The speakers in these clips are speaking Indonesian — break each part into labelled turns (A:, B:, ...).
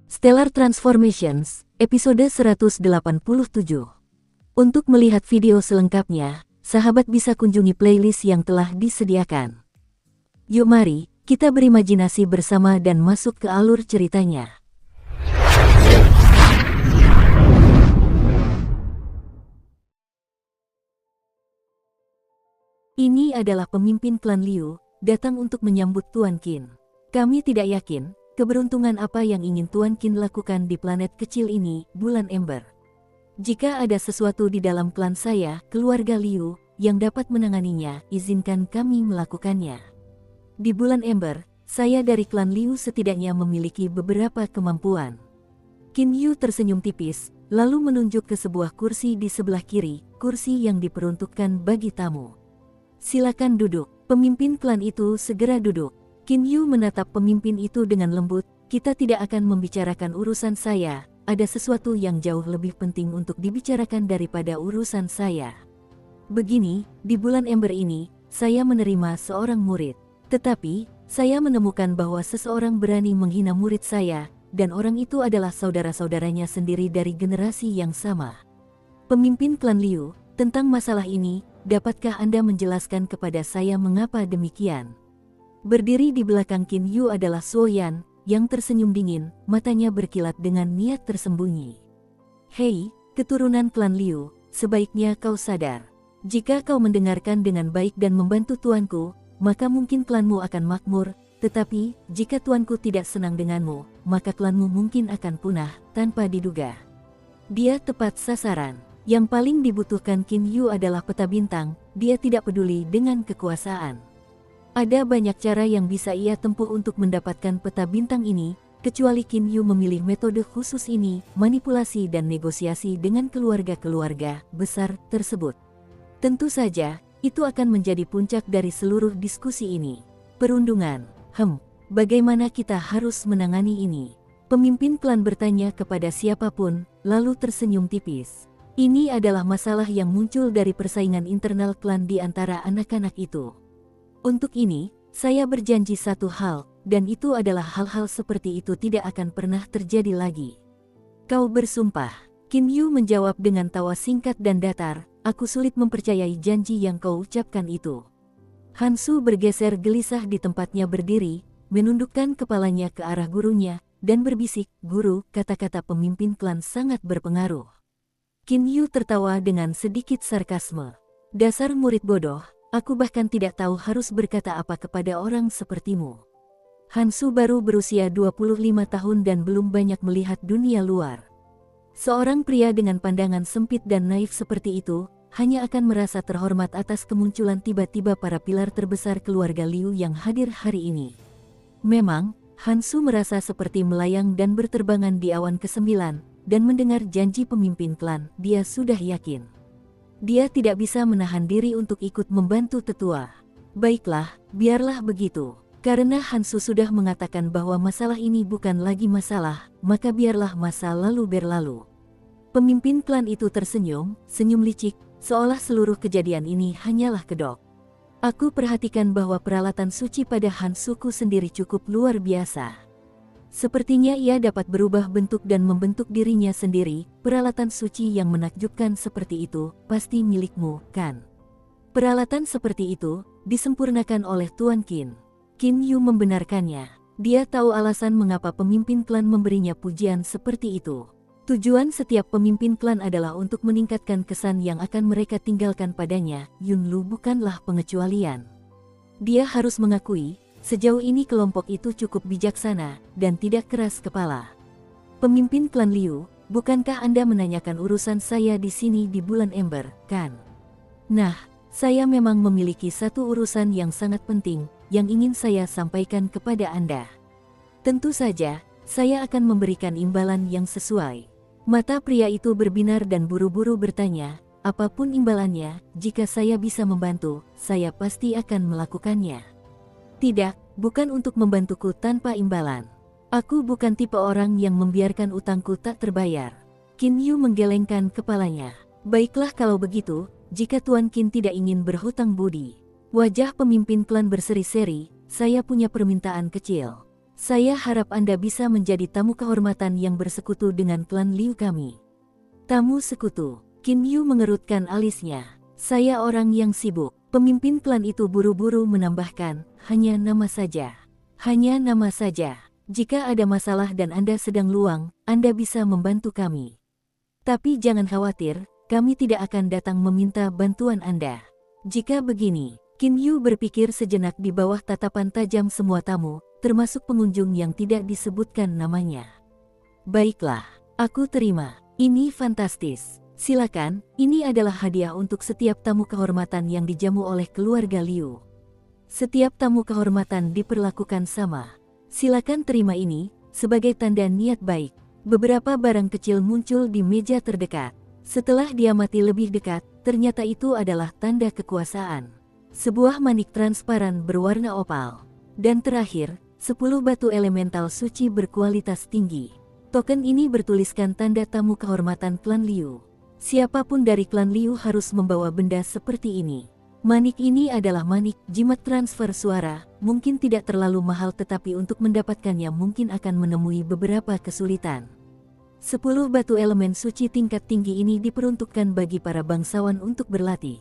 A: Stellar Transformations, episode 187. Untuk melihat video selengkapnya, sahabat bisa kunjungi playlist yang telah disediakan. Yuk mari, kita berimajinasi bersama dan masuk ke alur ceritanya. Ini adalah pemimpin klan Liu, datang untuk menyambut Tuan Qin. Kami tidak yakin keberuntungan apa yang ingin Tuan Qin lakukan di planet kecil ini, Bulan Ember. Jika ada sesuatu di dalam klan saya, keluarga Liu, yang dapat menanganinya, izinkan kami melakukannya. Di Bulan Ember, saya dari klan Liu setidaknya memiliki beberapa kemampuan. Qin Yu tersenyum tipis, lalu menunjuk ke sebuah kursi di sebelah kiri, kursi yang diperuntukkan bagi tamu. Silakan duduk. Pemimpin klan itu segera duduk. Qin Yu menatap pemimpin itu dengan lembut. Kita tidak akan membicarakan urusan saya. Ada sesuatu yang jauh lebih penting untuk dibicarakan daripada urusan saya. Begini, di Bulan Ember ini, saya menerima seorang murid. Tetapi, saya menemukan bahwa seseorang berani menghina murid saya, dan orang itu adalah saudara-saudaranya sendiri dari generasi yang sama. Pemimpin klan Liu, tentang masalah ini, dapatkah Anda menjelaskan kepada saya mengapa demikian? Berdiri di belakang Qin Yu adalah Suo Yan, yang tersenyum dingin, matanya berkilat dengan niat tersembunyi. Hei, keturunan klan Liu, sebaiknya kau sadar. Jika kau mendengarkan dengan baik dan membantu tuanku, maka mungkin klanmu akan makmur, tetapi, jika tuanku tidak senang denganmu, maka klanmu mungkin akan punah, tanpa diduga. Dia tepat sasaran. Yang paling dibutuhkan Qin Yu adalah peta bintang, dia tidak peduli dengan kekuasaan. Ada banyak cara yang bisa ia tempuh untuk mendapatkan peta bintang ini, kecuali Qin Yu memilih metode khusus ini, manipulasi dan negosiasi dengan keluarga-keluarga besar tersebut. Tentu saja, itu akan menjadi puncak dari seluruh diskusi ini. Perundungan, bagaimana kita harus menangani ini? Pemimpin klan bertanya kepada siapapun, lalu tersenyum tipis. Ini adalah masalah yang muncul dari persaingan internal klan di antara anak-anak itu. Untuk ini, saya berjanji satu hal, dan itu adalah hal-hal seperti itu tidak akan pernah terjadi lagi. Kau bersumpah? Qin Yu menjawab dengan tawa singkat dan datar, aku sulit mempercayai janji yang kau ucapkan itu. Han Su bergeser gelisah di tempatnya berdiri, menundukkan kepalanya ke arah gurunya, dan berbisik, guru, kata-kata pemimpin klan sangat berpengaruh. Qin Yu tertawa dengan sedikit sarkasme. Dasar murid bodoh, aku bahkan tidak tahu harus berkata apa kepada orang sepertimu. Han Su baru berusia 25 tahun dan belum banyak melihat dunia luar. Seorang pria dengan pandangan sempit dan naif seperti itu, hanya akan merasa terhormat atas kemunculan tiba-tiba para pilar terbesar keluarga Liu yang hadir hari ini. Memang, Han Su merasa seperti melayang dan berterbangan di awan ke-9, dan mendengar janji pemimpin klan, dia sudah yakin. Dia tidak bisa menahan diri untuk ikut membantu tetua. Baiklah, biarlah begitu. Karena Han Su sudah mengatakan bahwa masalah ini bukan lagi masalah, maka biarlah masa lalu berlalu. Pemimpin klan itu tersenyum, senyum licik, seolah seluruh kejadian ini hanyalah kedok. Aku perhatikan bahwa peralatan suci pada Han Suku sendiri cukup luar biasa. Sepertinya ia dapat berubah bentuk dan membentuk dirinya sendiri. Peralatan suci yang menakjubkan seperti itu, pasti milikmu, kan? Peralatan seperti itu, disempurnakan oleh Tuan Qin. Qin Yu membenarkannya. Dia tahu alasan mengapa pemimpin klan memberinya pujian seperti itu. Tujuan setiap pemimpin klan adalah untuk meningkatkan kesan yang akan mereka tinggalkan padanya. Yun Lu bukanlah pengecualian. Dia harus mengakui, sejauh ini kelompok itu cukup bijaksana, dan tidak keras kepala. Pemimpin klan Liu, bukankah Anda menanyakan urusan saya di sini di Bulan Ember, kan? Nah, saya memang memiliki satu urusan yang sangat penting, yang ingin saya sampaikan kepada Anda. Tentu saja, saya akan memberikan imbalan yang sesuai. Mata pria itu berbinar dan buru-buru bertanya, apapun imbalannya, jika saya bisa membantu, saya pasti akan melakukannya. Tidak, bukan untuk membantuku tanpa imbalan. Aku bukan tipe orang yang membiarkan utangku tak terbayar. Qin Yu menggelengkan kepalanya. Baiklah kalau begitu, jika Tuan Qin tidak ingin berhutang budi. Wajah pemimpin klan berseri-seri, saya punya permintaan kecil. Saya harap Anda bisa menjadi tamu kehormatan yang bersekutu dengan klan Liu kami. Tamu sekutu. Qin Yu mengerutkan alisnya. Saya orang yang sibuk. Pemimpin klan itu buru-buru menambahkan, hanya nama saja. Hanya nama saja. Jika ada masalah dan Anda sedang luang, Anda bisa membantu kami. Tapi jangan khawatir, kami tidak akan datang meminta bantuan Anda. Jika begini, Qin Yu berpikir sejenak di bawah tatapan tajam semua tamu, termasuk pengunjung yang tidak disebutkan namanya. Baiklah, aku terima. Ini fantastis. Silakan, ini adalah hadiah untuk setiap tamu kehormatan yang dijamu oleh keluarga Liu. Setiap tamu kehormatan diperlakukan sama. Silakan terima ini, sebagai tanda niat baik. Beberapa barang kecil muncul di meja terdekat. Setelah diamati lebih dekat, ternyata itu adalah tanda kekuasaan. Sebuah manik transparan berwarna opal. Dan terakhir, 10 batu elemental suci berkualitas tinggi. Token ini bertuliskan tanda tamu kehormatan klan Liu. Siapapun dari klan Liu harus membawa benda seperti ini. Manik ini adalah manik jimat transfer suara, mungkin tidak terlalu mahal tetapi untuk mendapatkannya mungkin akan menemui beberapa kesulitan. 10 batu elemen suci tingkat tinggi ini diperuntukkan bagi para bangsawan untuk berlatih.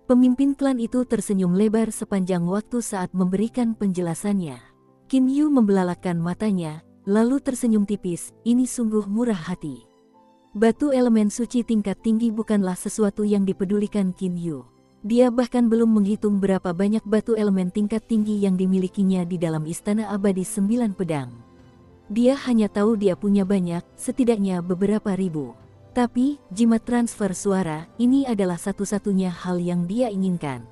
A: Pemimpin klan itu tersenyum lebar sepanjang waktu saat memberikan penjelasannya. Qin Yu membelalakkan matanya, lalu tersenyum tipis, ini sungguh murah hati. Batu elemen suci tingkat tinggi bukanlah sesuatu yang dipedulikan Qin Yu. Dia bahkan belum menghitung berapa banyak batu elemen tingkat tinggi yang dimilikinya di dalam Istana Abadi 9 Pedang. Dia hanya tahu dia punya banyak, setidaknya beberapa ribu. Tapi, jimat transfer suara, ini adalah satu-satunya hal yang dia inginkan.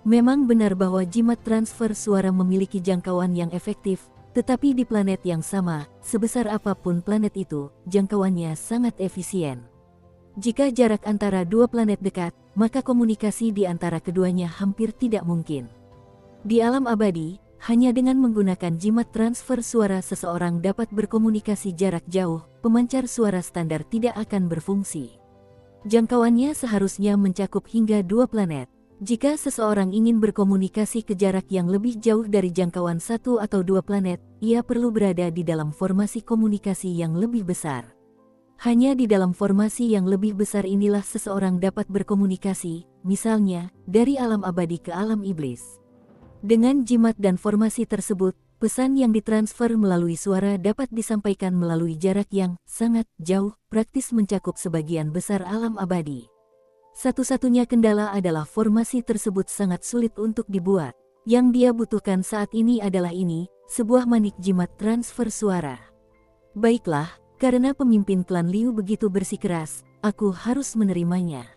A: Memang benar bahwa jimat transfer suara memiliki jangkauan yang efektif, tetapi di planet yang sama, sebesar apapun planet itu, jangkauannya sangat efisien. Jika jarak antara dua planet dekat, maka komunikasi di antara keduanya hampir tidak mungkin. Di alam abadi, hanya dengan menggunakan jimat transfer suara seseorang dapat berkomunikasi jarak jauh, pemancar suara standar tidak akan berfungsi. Jangkauannya seharusnya mencakup hingga 2 planet. Jika seseorang ingin berkomunikasi ke jarak yang lebih jauh dari jangkauan 1 atau 2 planet, ia perlu berada di dalam formasi komunikasi yang lebih besar. Hanya di dalam formasi yang lebih besar inilah seseorang dapat berkomunikasi, misalnya, dari alam abadi ke alam iblis. Dengan jimat dan formasi tersebut, pesan yang ditransfer melalui suara dapat disampaikan melalui jarak yang sangat jauh, praktis mencakup sebagian besar alam abadi. Satu-satunya kendala adalah formasi tersebut sangat sulit untuk dibuat. Yang dia butuhkan saat ini adalah ini, sebuah manik jimat transfer suara. Baiklah, karena pemimpin klan Liu begitu bersikeras, aku harus menerimanya.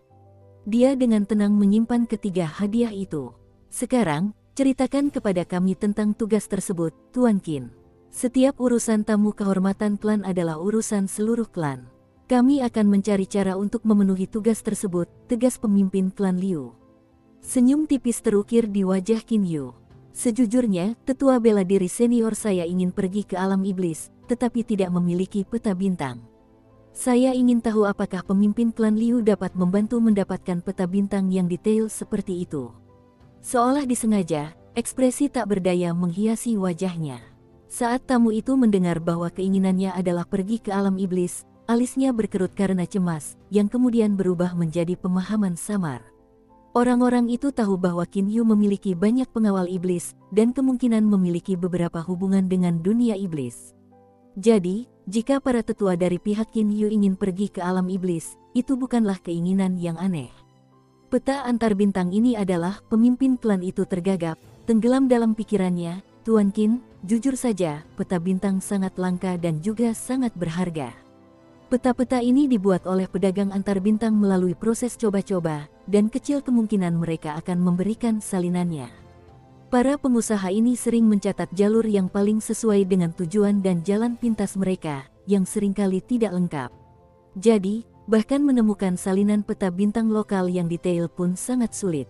A: Dia dengan tenang menyimpan ketiga hadiah itu. Sekarang, ceritakan kepada kami tentang tugas tersebut, Tuan Qin. Setiap urusan tamu kehormatan klan adalah urusan seluruh klan. Kami akan mencari cara untuk memenuhi tugas tersebut, tegas pemimpin klan Liu. Senyum tipis terukir di wajah Qin Yu. Sejujurnya, tetua bela diri senior saya ingin pergi ke alam iblis, tetapi tidak memiliki peta bintang. Saya ingin tahu apakah pemimpin klan Liu dapat membantu mendapatkan peta bintang yang detail seperti itu. Seolah disengaja, ekspresi tak berdaya menghiasi wajahnya. Saat tamu itu mendengar bahwa keinginannya adalah pergi ke alam iblis, alisnya berkerut karena cemas, yang kemudian berubah menjadi pemahaman samar. Orang-orang itu tahu bahwa Qin Yu memiliki banyak pengawal iblis, dan kemungkinan memiliki beberapa hubungan dengan dunia iblis. Jadi, jika para tetua dari pihak Qin Yu ingin pergi ke alam iblis, itu bukanlah keinginan yang aneh. Peta antar bintang ini adalah pemimpin klan itu tergagap, tenggelam dalam pikirannya, Tuan Qin, jujur saja, peta bintang sangat langka dan juga sangat berharga. Peta-peta ini dibuat oleh pedagang antar bintang melalui proses coba-coba, dan kecil kemungkinan mereka akan memberikan salinannya. Para pengusaha ini sering mencatat jalur yang paling sesuai dengan tujuan dan jalan pintas mereka, yang seringkali tidak lengkap. Jadi, bahkan menemukan salinan peta bintang lokal yang detail pun sangat sulit.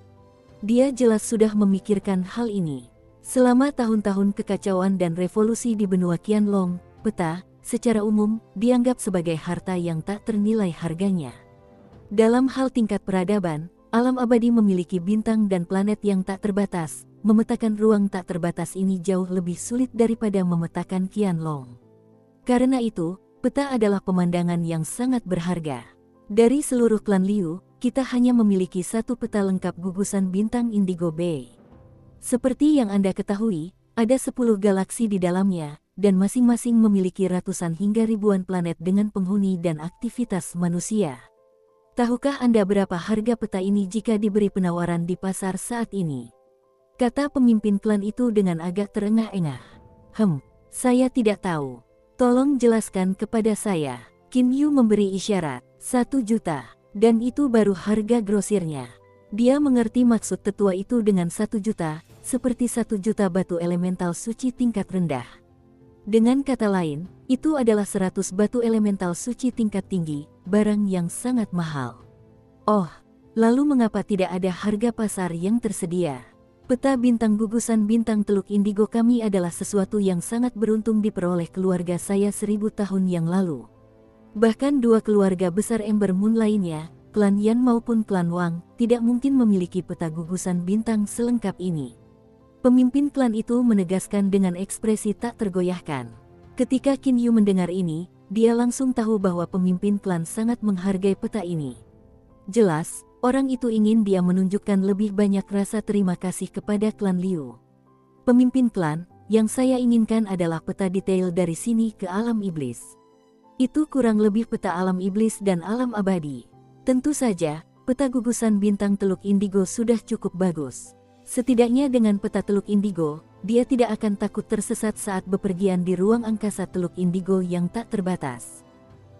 A: Dia jelas sudah memikirkan hal ini. Selama tahun-tahun kekacauan dan revolusi di benua Qianlong, peta, secara umum, dianggap sebagai harta yang tak ternilai harganya. Dalam hal tingkat peradaban, alam abadi memiliki bintang dan planet yang tak terbatas, memetakan ruang tak terbatas ini jauh lebih sulit daripada memetakan Qianlong. Karena itu, peta adalah pemandangan yang sangat berharga. Dari seluruh klan Liu, kita hanya memiliki satu peta lengkap gugusan bintang Indigo Bay. Seperti yang Anda ketahui, ada 10 galaksi di dalamnya, dan masing-masing memiliki ratusan hingga ribuan planet dengan penghuni dan aktivitas manusia. Tahukah Anda berapa harga peta ini jika diberi penawaran di pasar saat ini? Kata pemimpin klan itu dengan agak terengah-engah. Saya tidak tahu. Tolong jelaskan kepada saya. Qin Yu memberi isyarat, 1 juta, dan itu baru harga grosirnya. Dia mengerti maksud tetua itu dengan 1 juta, seperti 1 juta batu elemental suci tingkat rendah. Dengan kata lain, itu adalah 100 batu elemental suci tingkat tinggi, barang yang sangat mahal. Oh, lalu mengapa tidak ada harga pasar yang tersedia? Peta bintang gugusan bintang Teluk Indigo kami adalah sesuatu yang sangat beruntung diperoleh keluarga saya 1000 tahun yang lalu. Bahkan 2 keluarga besar Ember Moon lainnya, klan Yan maupun klan Wang, tidak mungkin memiliki peta gugusan bintang selengkap ini. Pemimpin klan itu menegaskan dengan ekspresi tak tergoyahkan. Ketika Qin Yu mendengar ini, dia langsung tahu bahwa pemimpin klan sangat menghargai peta ini. Jelas, orang itu ingin dia menunjukkan lebih banyak rasa terima kasih kepada klan Liu. Pemimpin klan, yang saya inginkan adalah peta detail dari sini ke alam iblis. Itu kurang lebih peta alam iblis dan alam abadi. Tentu saja, peta gugusan bintang Teluk Indigo sudah cukup bagus. Setidaknya dengan peta Teluk Indigo, dia tidak akan takut tersesat saat bepergian di ruang angkasa Teluk Indigo yang tak terbatas.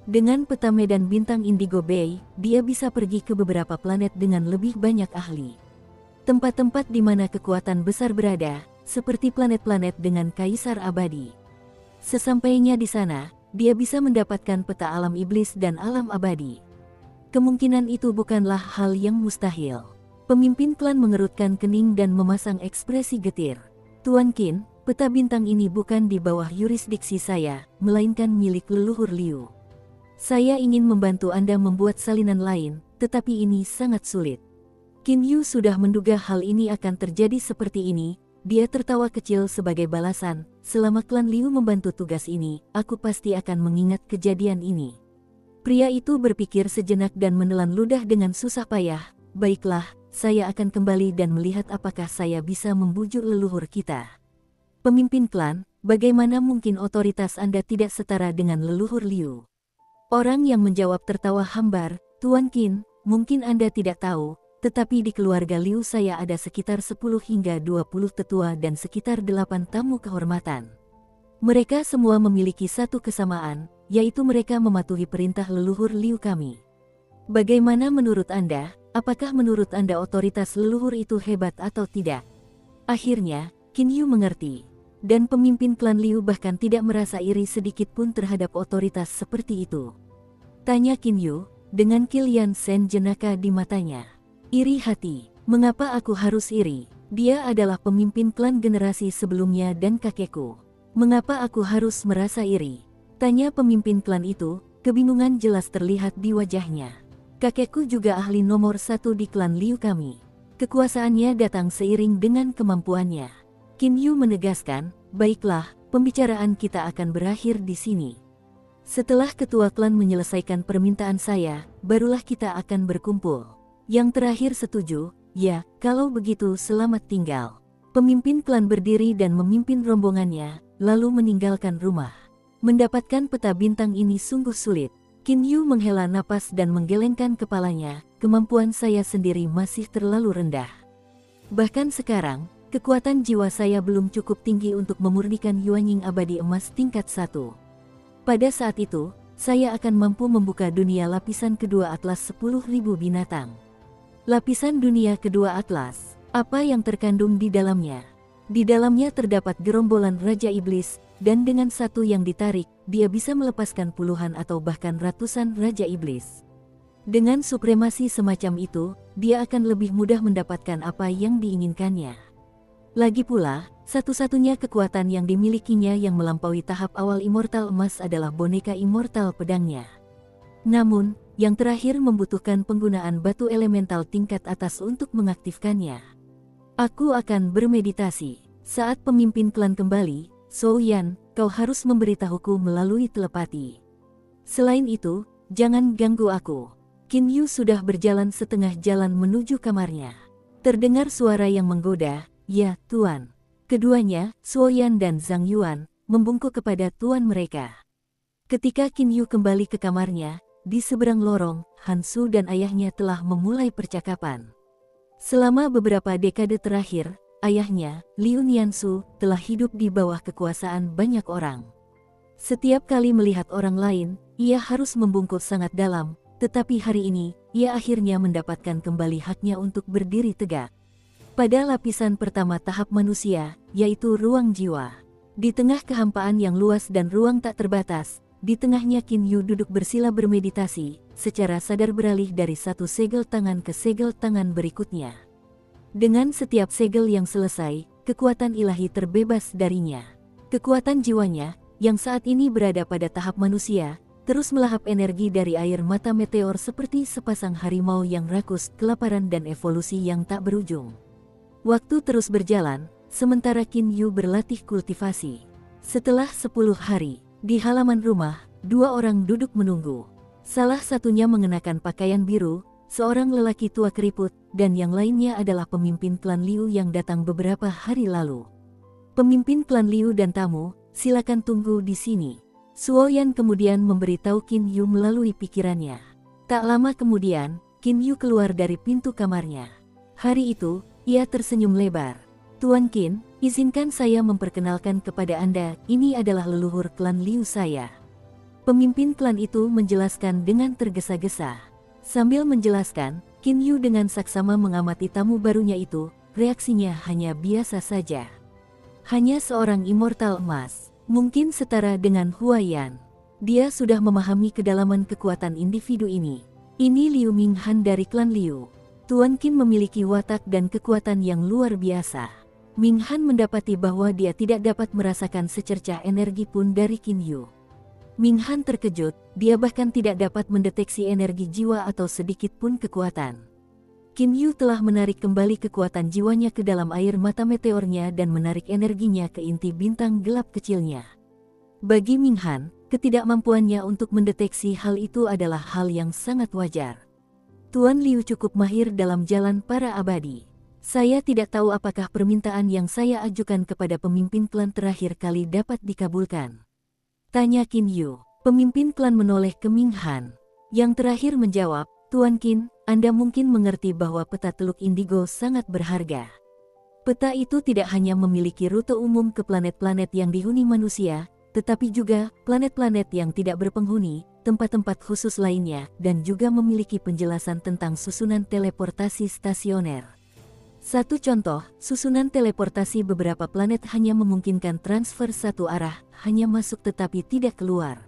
A: Dengan peta medan bintang Indigo Bay, dia bisa pergi ke beberapa planet dengan lebih banyak ahli. Tempat-tempat di mana kekuatan besar berada, seperti planet-planet dengan kaisar abadi. Sesampainya di sana, dia bisa mendapatkan peta alam iblis dan alam abadi. Kemungkinan itu bukanlah hal yang mustahil. Pemimpin klan mengerutkan kening dan memasang ekspresi getir. Tuan Qin, peta bintang ini bukan di bawah yurisdiksi saya, melainkan milik leluhur Liu. Saya ingin membantu Anda membuat salinan lain, tetapi ini sangat sulit. Qin Yu sudah menduga hal ini akan terjadi seperti ini. Dia tertawa kecil sebagai balasan, selama klan Liu membantu tugas ini, aku pasti akan mengingat kejadian ini. Pria itu berpikir sejenak dan menelan ludah dengan susah payah. Baiklah, saya akan kembali dan melihat apakah saya bisa membujuk leluhur kita. Pemimpin klan, bagaimana mungkin otoritas Anda tidak setara dengan leluhur Liu? Orang yang menjawab tertawa hambar, Tuan Qin, mungkin Anda tidak tahu, tetapi di keluarga Liu saya ada sekitar 10 hingga 20 tetua dan sekitar 8 tamu kehormatan. Mereka semua memiliki satu kesamaan, yaitu mereka mematuhi perintah leluhur Liu kami. Bagaimana menurut Anda? Apakah menurut Anda otoritas leluhur itu hebat atau tidak? Akhirnya, Qin Yu mengerti. Dan pemimpin klan Liu bahkan tidak merasa iri sedikit pun terhadap otoritas seperti itu. Tanya Qin Yu, dengan Qilian Sen jenaka di matanya. Iri hati, mengapa aku harus iri? Dia adalah pemimpin klan generasi sebelumnya dan kakekku. Mengapa aku harus merasa iri? Tanya pemimpin klan itu, kebingungan jelas terlihat di wajahnya. Kakekku juga ahli nomor 1 di klan Liu kami. Kekuasaannya datang seiring dengan kemampuannya. Qin Yu menegaskan, baiklah, pembicaraan kita akan berakhir di sini. Setelah ketua klan menyelesaikan permintaan saya, barulah kita akan berkumpul. Yang terakhir setuju, ya, kalau begitu selamat tinggal. Pemimpin klan berdiri dan memimpin rombongannya, lalu meninggalkan rumah. Mendapatkan peta bintang ini sungguh sulit. Qin Yu menghela napas dan menggelengkan kepalanya, kemampuan saya sendiri masih terlalu rendah. Bahkan sekarang, kekuatan jiwa saya belum cukup tinggi untuk memurnikan Yuanying abadi emas tingkat 1. Pada saat itu, saya akan mampu membuka dunia lapisan kedua atlas 10.000 binatang. Lapisan dunia kedua atlas, apa yang terkandung di dalamnya? Di dalamnya terdapat gerombolan Raja Iblis, dan dengan satu yang ditarik, dia bisa melepaskan puluhan atau bahkan ratusan Raja Iblis. Dengan supremasi semacam itu, dia akan lebih mudah mendapatkan apa yang diinginkannya. Lagi pula, satu-satunya kekuatan yang dimilikinya yang melampaui tahap awal immortal emas adalah boneka immortal pedangnya. Namun, yang terakhir membutuhkan penggunaan batu elemental tingkat atas untuk mengaktifkannya. Aku akan bermeditasi. Saat pemimpin klan kembali, Souyan, kau harus memberitahuku melalui telepati. Selain itu, jangan ganggu aku. Qin Yu sudah berjalan setengah jalan menuju kamarnya. Terdengar suara yang menggoda, "Ya, Tuan." Keduanya, Souyan dan Zhang Yuan, membungkuk kepada tuan mereka. Ketika Qin Yu kembali ke kamarnya, di seberang lorong, Han Su dan ayahnya telah memulai percakapan. Selama beberapa dekade terakhir, ayahnya, Liu Niansu, telah hidup di bawah kekuasaan banyak orang. Setiap kali melihat orang lain, ia harus membungkuk sangat dalam, tetapi hari ini, ia akhirnya mendapatkan kembali haknya untuk berdiri tegak. Pada lapisan pertama tahap manusia, yaitu ruang jiwa. Di tengah kehampaan yang luas dan ruang tak terbatas, di tengahnya Qin Yu duduk bersila bermeditasi, secara sadar beralih dari satu segel tangan ke segel tangan berikutnya. Dengan setiap segel yang selesai, kekuatan ilahi terbebas darinya. Kekuatan jiwanya, yang saat ini berada pada tahap manusia, terus melahap energi dari air mata meteor seperti sepasang harimau yang rakus, kelaparan dan evolusi yang tak berujung. Waktu terus berjalan, sementara Qin Yu berlatih kultivasi. Setelah 10 hari, di halaman rumah, dua orang duduk menunggu. Salah satunya mengenakan pakaian biru, seorang lelaki tua keriput, dan yang lainnya adalah pemimpin klan Liu yang datang beberapa hari lalu. "Pemimpin klan Liu dan tamu, silakan tunggu di sini." Souyan kemudian memberitahu Qin Yu melalui pikirannya. Tak lama kemudian, Qin Yu keluar dari pintu kamarnya. Hari itu, ia tersenyum lebar. "Tuan Qin, izinkan saya memperkenalkan kepada Anda, ini adalah leluhur klan Liu saya." Pemimpin klan itu menjelaskan dengan tergesa-gesa. Sambil menjelaskan, Qin Yu dengan saksama mengamati tamu barunya itu, reaksinya hanya biasa saja. Hanya seorang immortal emas, mungkin setara dengan Huaiyan. Dia sudah memahami kedalaman kekuatan individu ini. Ini Liu Minghan dari klan Liu. Tuan Qin memiliki watak dan kekuatan yang luar biasa. Minghan mendapati bahwa dia tidak dapat merasakan secercah energi pun dari Qin Yu. Minghan terkejut, dia bahkan tidak dapat mendeteksi energi jiwa atau sedikit pun kekuatan. Qin Yu telah menarik kembali kekuatan jiwanya ke dalam air mata meteornya dan menarik energinya ke inti bintang gelap kecilnya. Bagi Minghan, ketidakmampuannya untuk mendeteksi hal itu adalah hal yang sangat wajar. Tuan Liu cukup mahir dalam jalan para abadi. Saya tidak tahu apakah permintaan yang saya ajukan kepada pemimpin klan terakhir kali dapat dikabulkan. Tanya Qin Yu. Pemimpin klan menoleh ke Minghan. Yang terakhir menjawab, "Tuan Qin, Anda mungkin mengerti bahwa peta Teluk Indigo sangat berharga. Peta itu tidak hanya memiliki rute umum ke planet-planet yang dihuni manusia, tetapi juga planet-planet yang tidak berpenghuni, tempat-tempat khusus lainnya, dan juga memiliki penjelasan tentang susunan teleportasi stasioner. Satu contoh, susunan teleportasi beberapa planet hanya memungkinkan transfer satu arah, hanya masuk tetapi tidak keluar.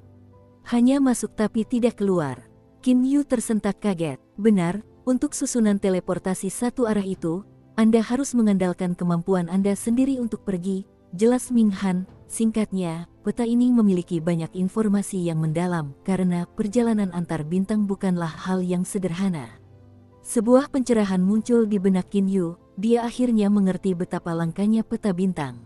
A: Hanya masuk tapi tidak keluar." Qin Yu tersentak kaget. Benar, untuk susunan teleportasi satu arah itu, Anda harus mengandalkan kemampuan Anda sendiri untuk pergi, jelas Minghan. Singkatnya, peta ini memiliki banyak informasi yang mendalam, karena perjalanan antar bintang bukanlah hal yang sederhana. Sebuah pencerahan muncul di benak Qin Yu, dia akhirnya mengerti betapa langkanya peta bintang.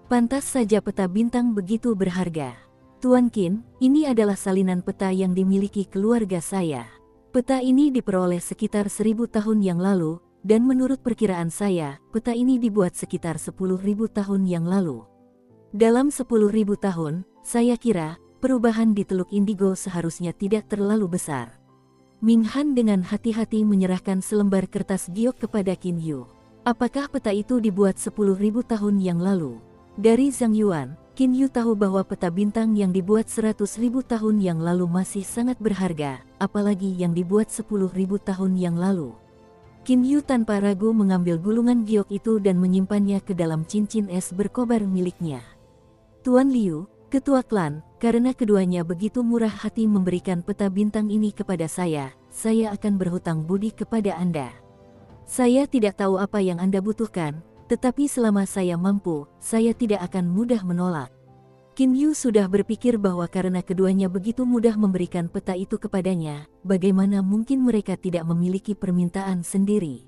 A: Pantas saja peta bintang begitu berharga. "Tuan Qin, ini adalah salinan peta yang dimiliki keluarga saya. Peta ini diperoleh sekitar 1000 tahun yang lalu, dan menurut perkiraan saya, peta ini dibuat sekitar 10.000 tahun yang lalu. Dalam 10.000 tahun, saya kira, perubahan di Teluk Indigo seharusnya tidak terlalu besar." Minghan dengan hati-hati menyerahkan selembar kertas giok kepada Qin Yu. "Apakah peta itu dibuat 10.000 tahun yang lalu?" Dari Zhang Yuan, Qin Yu tahu bahwa peta bintang yang dibuat 100.000 tahun yang lalu masih sangat berharga, apalagi yang dibuat 10.000 tahun yang lalu. Qin Yu tanpa ragu mengambil gulungan giok itu dan menyimpannya ke dalam cincin es berkobar miliknya. "Tuan Liu, ketua klan, karena keduanya begitu murah hati memberikan peta bintang ini kepada saya akan berhutang budi kepada Anda. Saya tidak tahu apa yang Anda butuhkan, tetapi selama saya mampu, saya tidak akan mudah menolak." Qin Yu sudah berpikir bahwa karena keduanya begitu mudah memberikan peta itu kepadanya, bagaimana mungkin mereka tidak memiliki permintaan sendiri.